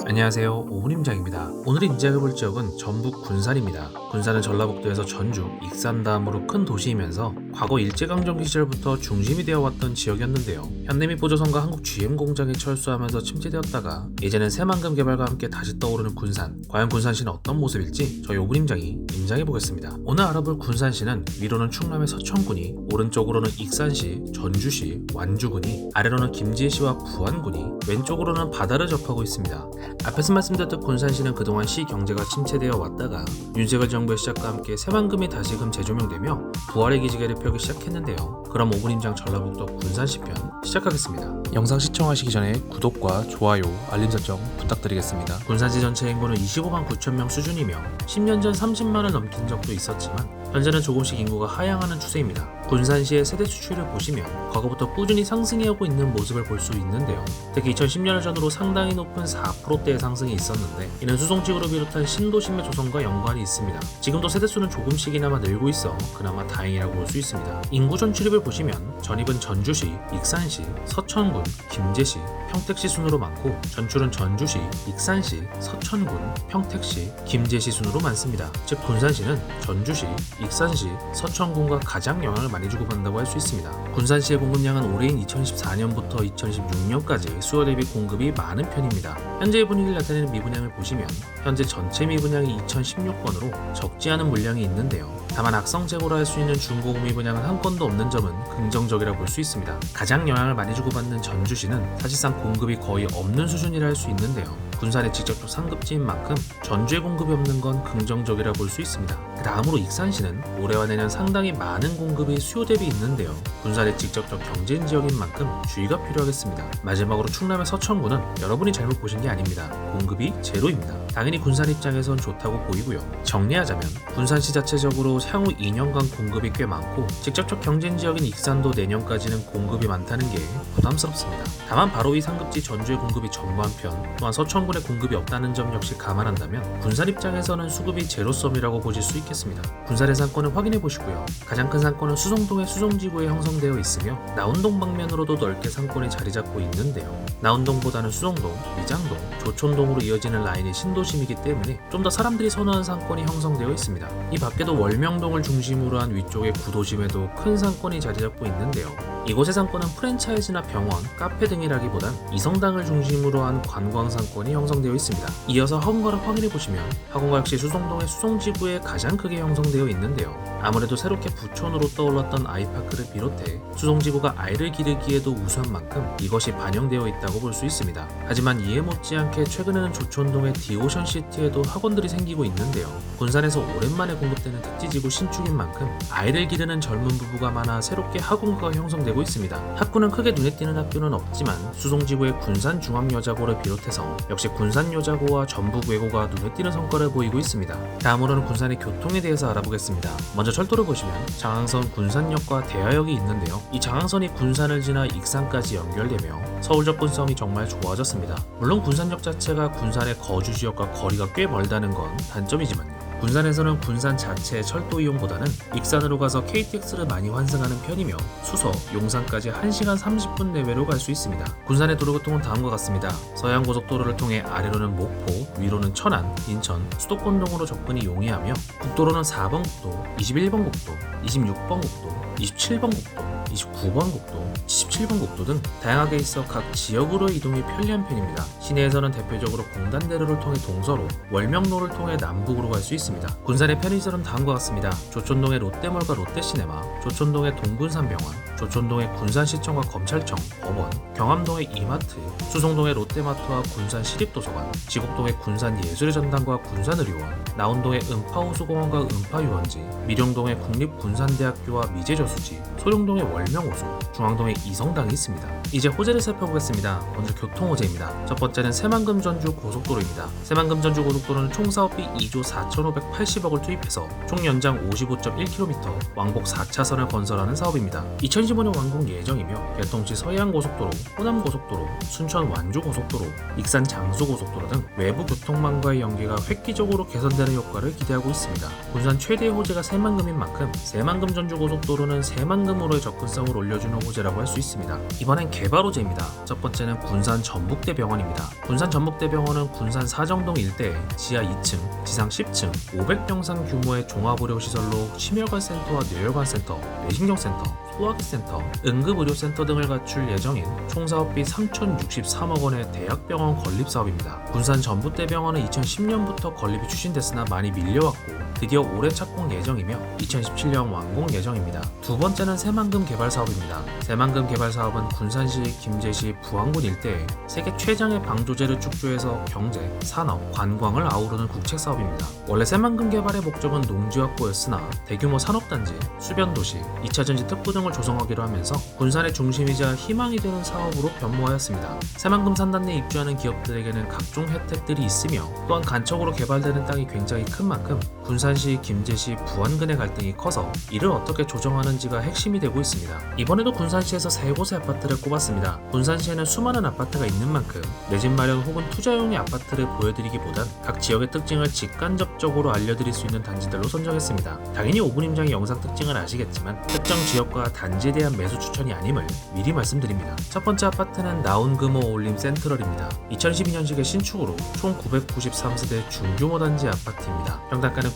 안녕하세요, 오훈임장입니다. 오늘 인지해볼 지역은 전북 군산입니다. 군산은 전라북도에서 전주, 익산 다음으로 큰 도시이면서 과거 일제강점기 시절부터 중심이 되어왔던 지역이었는데요. 현대미 보조선과 한국 GM 공장이 철수하면서 침체되었다가 이제는 새만금 개발과 함께 다시 떠오르는 군산. 과연 군산시는 어떤 모습일지 저희 오훈임장이 임장해보겠습니다. 오늘 알아볼 군산시는 위로는 충남의 서천군이, 오른쪽으로는 익산시, 전주시, 완주군이, 아래로는 김제시와 부안군이, 왼쪽으로는 바다를 접하고 있습니다. 앞에서 말씀드렸던 군산시는 그동안 시 경제가 침체되어 왔다가 윤석열 정부의 시작과 함께 새만금이 다시금 재조명되며 부활의 기지개를 펴기 시작했는데요. 그럼 오훈임장 전라북도 군산시 편 시작하겠습니다. 영상 시청하시기 전에 구독과 좋아요, 알림 설정 부탁드리겠습니다. 군산시 전체 인구는 25만 9천 명 수준이며 10년 전 30만을 넘긴 적도 있었지만 현재는 조금씩 인구가 하향하는 추세입니다. 군산시의 세대 수출을 보시면 과거부터 꾸준히 상승해오고 있는 모습을 볼 수 있는데요. 특히 2010년을 전후로 상당히 높은 4%대의 상승이 있었는데 이는 수송지구를 비롯한 신도심의 조성과 연관이 있습니다. 지금도 세대수는 조금씩이나마 늘고 있어 그나마 다행이라고 볼 수 있습니다. 인구 전출입을 보시면 전입은 전주시, 익산시, 서천군, 김제시, 평택시 순으로 많고 전출은 전주시, 익산시, 서천군, 평택시, 김제시 순으로 많습니다. 즉 군산시는 전주시, 익산시, 서천군과 가장 영향을 많이 주고받는다고 할 수 있습니다. 군산시의 공급량은 올해인 2014년부터 2016년까지 수요 대비 공급이 많은 편입니다. 현재의 분위기를 나타내는 미분양을 보시면 현재 전체 미분양이 2016건으로 적지 않은 물량이 있는데요. 다만 악성 재고라 할 수 있는 중고급 미분양은 한 건도 없는 점은 긍정적이라 볼 수 있습니다. 가장 영향을 많이 주고받는 전주시는 사실상 공급이 거의 없는 수준이라 할 수 있는데요. 군산의 직접적 상급지인 만큼 전주에 공급이 없는 건 긍정적이라 볼 수 있습니다. 그 다음으로 익산시는 올해와 내년 상당히 많은 공급이 수요 대비 있는데요. 군산의 직접적 경쟁 지역인 만큼 주의가 필요하겠습니다. 마지막으로 충남의 서천군은 여러분이 잘못 보신 게 아닙니다. 공급이 제로입니다. 당연히 군산 입장에선 좋다고 보이고요. 정리하자면 군산시 자체적으로 향후 2년간 공급이 꽤 많고 직접적 경쟁 지역인 익산도 내년까지는 공급이 많다는 게 부담스럽습니다. 다만 바로 이 상급지 전주의 공급이 전무한 편, 또한 서천군의 공급이 없다는 점 역시 감안한다면 군산 입장에서는 수급이 제로섬이라고 보실 수 있겠습니다. 군산의 상권을 확인해 보시고요. 가장 큰 상권은 수송동의 수송지구에 형성되어 있으며 나운동 방면으로도 넓게 상권이 자리 잡고 있는데요. 나운동보다는 수송동, 미장동, 조촌동으로 이어지는 라인이 신도심이기 때문에 좀 더 사람들이 선호하는 상권이 형성되어 있습니다. 이 밖에도 월명동을 중심으로 한 위쪽의 구도심에도 큰 상권이 자리 잡고 있는데요. 이곳의 상권은 프랜차이즈나 병원, 카페 등이라기보단 이성당을 중심으로 한 관광 상권이 형성되어 있습니다. 이어서 학원가를 확인해 보시면 학원가 역시 수송동의 수송지구에 가장 크게 형성되어 있는데요. 아무래도 새롭게 부촌으로 떠올랐던 아이파크를 비롯해 수송지구가 아이를 기르기에도 우수한 만큼 이것이 반영되어 있다고 볼 수 있습니다. 하지만 이에 못지않게 최근에는 조촌동의 디오션시티에도 학원들이 생기고 있는데요. 군산에서 오랜만에 공급되는 특지지구 신축인 만큼 아이를 기르는 젊은 부부가 많아 새롭게 학원가가 형성되고 있습니다. 학구는 크게 눈에 띄는 학교는 없지만 수송지구의 군산중앙여자고를 비롯해서 역시 군산여자고와 전북외고가 눈에 띄는 성과를 보이고 있습니다. 다음으로는 군산의 교통에 대해서 알아보겠습니다. 먼저 철도를 보시면 장항선 군산역과 대하역이 있는데요. 이 장항선이 군산을 지나 익산까지 연결되며 서울 접근성이 정말 좋아졌습니다. 물론 군산역 자체가 군산의 거주지역과 거리가 꽤 멀다는 건 단점이지만요. 군산에서는 군산 자체의 철도 이용보다는 익산으로 가서 KTX를 많이 환승하는 편이며 수서, 용산까지 1시간 30분 내외로 갈 수 있습니다. 군산의 도로교통은 다음과 같습니다. 서해안고속도로를 통해 아래로는 목포, 위로는 천안, 인천, 수도권 등으로 접근이 용이하며 국도로는 4번 국도, 21번 국도, 26번 국도, 27번 국도, 29번 국도, 17번 국도 등 다양하게 있어 각 지역으로의 이동이 편리한 편입니다. 시내에서는 대표적으로 공단대로를 통해 동서로, 월명로를 통해 남북으로 갈 수 있습니다. 군산의 편의시설은 다음과 같습니다. 조촌동의 롯데몰과 롯데시네마, 조촌동의 동군산병원, 조촌동의 군산시청과 검찰청, 법원, 경암동의 이마트, 수송동의 롯데마트와 군산시립도서관, 지곡동의 군산예술의 전당과 군산의료원, 나운동의 음파호수공원과 음파유원지, 밀영동의 국립군산대학교와 미제저수지, 소룡동의 월명호수, 중앙동에 이성당이 있습니다. 이제 호재를 살펴보겠습니다. 먼저 교통호재입니다. 첫 번째는 새만금 전주 고속도로입니다. 새만금 전주 고속도로는 총 사업비 2조 4,580억을 투입해서 총 연장 55.1km, 왕복 4차선을 건설하는 사업입니다. 2010 2025년 완공 예정이며 개통시 서해안고속도로, 호남고속도로, 순천 완주고속도로, 익산 장수고속도로 등 외부 교통망과의 연계가 획기적으로 개선되는 효과를 기대하고 있습니다. 군산 최대의 호재가 새만금인 만큼 새만금 전주고속도로는 새만금으로의 접근성을 올려주는 호재라고 할 수 있습니다. 이번엔 개발 호재입니다. 첫 번째는 군산 전북대병원입니다. 군산 전북대병원은 군산 사정동 일대에 지하 2층, 지상 10층, 500병상 규모의 종합의료시설로 심혈관센터와 뇌혈관센터, 뇌신경센터, 소화기센터, 응급의료센터 등을 갖출 예정인 총 사업비 3,063억 원의 대학병원 건립사업입니다. 군산 전북대병원은 2010년부터 건립이 추진됐으나 많이 밀려왔고 드디어 올해 착공 예정이며 2017년 완공 예정입니다. 두 번째는 새만금 개발 사업입니다. 새만금 개발 사업은 군산시, 김제시, 부안군 일대에 세계 최장의 방조제를 축조해서 경제, 산업, 관광을 아우르는 국책 사업입니다. 원래 새만금 개발의 목적은 농지 확보였으나 대규모 산업단지, 수변도시, 2차전지 특구 등을 조성하기로 하면서 군산의 중심이자 희망이 되는 사업으로 변모하였습니다. 새만금 산단 내 입주하는 기업들에게는 각종 혜택들이 있으며 또한 간척으로 개발되는 땅이 굉장히 큰 만큼 군산시, 김제시, 부안군의 갈등이 커서 이를 어떻게 조정하는지가 핵심이 되고 있습니다. 이번에도 군산시에서 세 곳의 아파트를 꼽았습니다. 군산시에는 수많은 아파트가 있는 만큼 내 집 마련 혹은 투자용의 아파트를 보여드리기보단 각 지역의 특징을 직간접적으로 알려드릴 수 있는 단지들로 선정했습니다. 당연히 5분 임장의 영상 특징을 아시겠지만 특정 지역과 단지에 대한 매수 추천이 아님을 미리 말씀드립니다. 첫 번째 아파트는 나온금호 어울림 센트럴입니다. 2012년식의 신축으로 총 993세대 중규모 단지 아파트입니다. 평당가는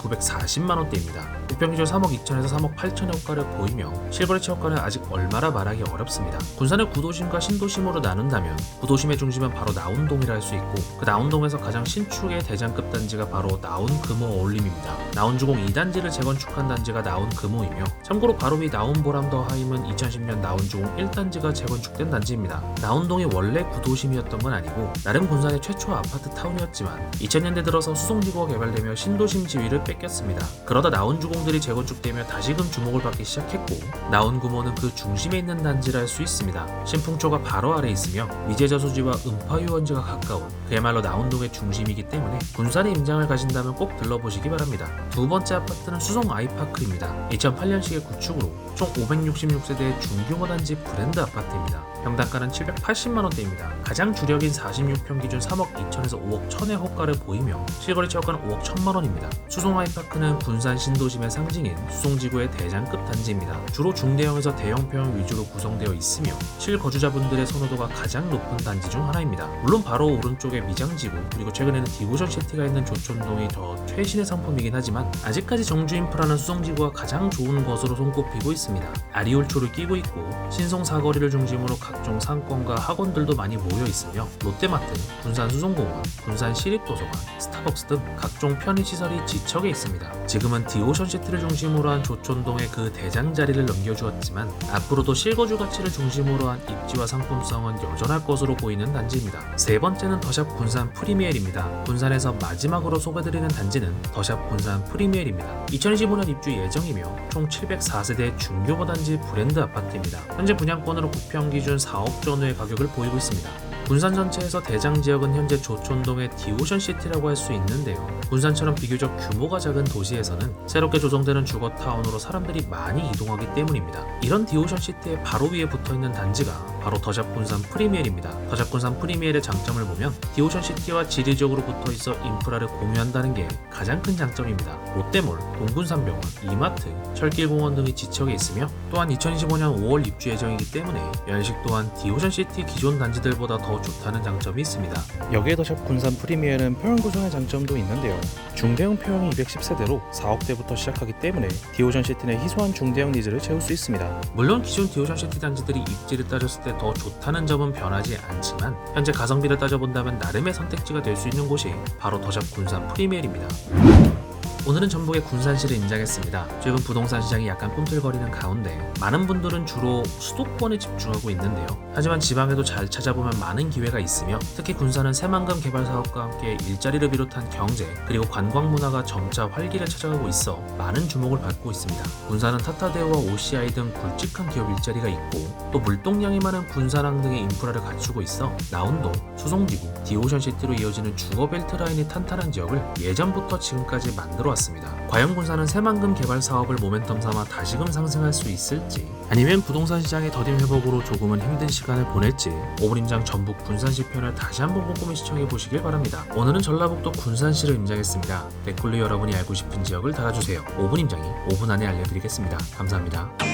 940만원대입니다. 부평기준 3억 2천에서 3억 8천의 호가를 보이며 실거래치 호가는 아직 얼마나 말하기 어렵습니다. 군산을 구도심과 신도심으로 나눈다면 구도심의 중심은 바로 나온동이라 할 수 있고 그 나온동에서 가장 신축의 대장급 단지가 바로 나온금호 어울림입니다. 나온주공 2단지를 재건축한 단지가 나온금호이며 참고로 바로 위 나온보람더 하임은 2010년 나온주공 1단지가 재건축된 단지입니다. 나온동이 원래 구도심이었던 건 아니고 나름 군산의 최초 아파트 타운이었지만 2000년대 들어서 수송지구가 개발되며 신도심 지위를 뺏겼습니다. 그러다 나온주공들이 재건축되며 다시금 주목을 받기 시작했고 나온금호는 그 중심에 있는 단지라 할 수 있습니다. 신풍초가 바로 아래 있으며 미제저수지와 음파유원지가 가까운 그야말로 나온동의 중심이기 때문에 군산에 임장을 가신다면 꼭 들러보시기 바랍니다. 두 번째 아파트는 수성 아이파크입니다. 2008년식의 구축으로 총 566세대의 중규모 단지 브랜드 아파트입니다. 평당가는 780만원대입니다. 가장 주력인 46평 기준 3억 2천에서 5억 1천의 호가를 보이며 실거래치 호가는 5억 1천만원입니다. 수송 아이파크는 군산 신도심의 상징인 수송지구의 대장급 단지입니다. 주로 중대형에서 대형평 위주로 구성되어 있으며 실거주자분들의 선호도가 가장 높은 단지 중 하나입니다. 물론 바로 오른쪽에 미장지구 그리고 최근에는 디오션시티가 있는 조촌동이 더 최신의 상품이긴 하지만 아직까지 정주 인프라는 수송지구가 가장 좋은 것으로 손꼽히고 있습니다. 아리올초를 끼고 있고 신송 사거리를 중심으로 각종 상권과 학원들도 많이 모여 있으며 롯데마트, 군산 수송공원, 군산 시립도서관, 스타벅스 등 각종 편의시설이 지척에 있습니다. 지금은 디오션시티를 중심으로 한 조촌동의 그 대장자리를 넘겨주었지만 앞으로도 실거주 가치를 중심으로 한 입지와 상품성은 여전할 것으로 보이는 단지입니다. 세 번째는 더샵 군산 프리미엘입니다. 군산에서 마지막으로 소개드리는 단지는 더샵 군산 프리미엘입니다. 2025년 입주 예정이며 총 704세대 중규모 단지 브랜드 아파트입니다. 현재 분양권으로 9평 기준 4억 전후의 가격을 보이고 있습니다. 군산 전체에서 대장 지역은 현재 조촌동의 디오션시티라고 할 수 있는데요. 군산처럼 비교적 규모가 작은 도시에서는 새롭게 조성되는 주거타운으로 사람들이 많이 이동하기 때문입니다. 이런 디오션시티의 바로 위에 붙어있는 단지가 바로 더샵 군산 프리미엘입니다. 더샵 군산 프리미엘의 장점을 보면 디오션시티와 지리적으로 붙어있어 인프라를 공유한다는 게 가장 큰 장점입니다. 롯데몰, 동군산병원, 이마트, 철길공원 등이 지척에 있으며 또한 2025년 5월 입주 예정이기 때문에 연식 또한 디오션시티 기존 단지들보다 더 좋다는 장점이 있습니다. 여기에 더샵 군산 프리미어는 평형 구성의 장점도 있는데요. 중대형 평형이 210세대로 4억대부터 시작하기 때문에 디오션시티 내 희소한 중대형 니즈를 채울 수 있습니다. 물론 기존 디오션시티 단지들이 입지를 따졌을 때 더 좋다는 점은 변하지 않지만 현재 가성비를 따져본다면 나름의 선택지가 될 수 있는 곳이 바로 더샵 군산 프리미엘입니다. 오늘은 전북의 군산시를 임장했습니다. 최근 부동산 시장이 약간 꿈틀거리는 가운데 많은 분들은 주로 수도권에 집중하고 있는데요. 하지만 지방에도 잘 찾아보면 많은 기회가 있으며 특히 군산은 새만금 개발 사업과 함께 일자리를 비롯한 경제 그리고 관광 문화가 점차 활기를 찾아가고 있어 많은 주목을 받고 있습니다. 군산은 타타대우와 OCI 등 굵직한 기업 일자리가 있고 또 물동량이 많은 군산항 등의 인프라를 갖추고 있어 나온동, 수송지구, 디오션시티로 이어지는 주거벨트 라인이 탄탄한 지역을 예전부터 지금까지 만들어 들어왔습니다. 과연 군산은 새만금 개발 사업을 모멘텀 삼아 다시금 상승할 수 있을지, 아니면 부동산 시장의 더딘 회복으로 조금은 힘든 시간을 보낼지, 5분 임장 전북 군산시 편을 다시 한번 꼼꼼히 시청해 보시길 바랍니다. 오늘은 전라북도 군산시를 임장했습니다. 댓글로 여러분이 알고 싶은 지역을 달아주세요. 5분 임장이 5분 안에 알려드리겠습니다. 감사합니다.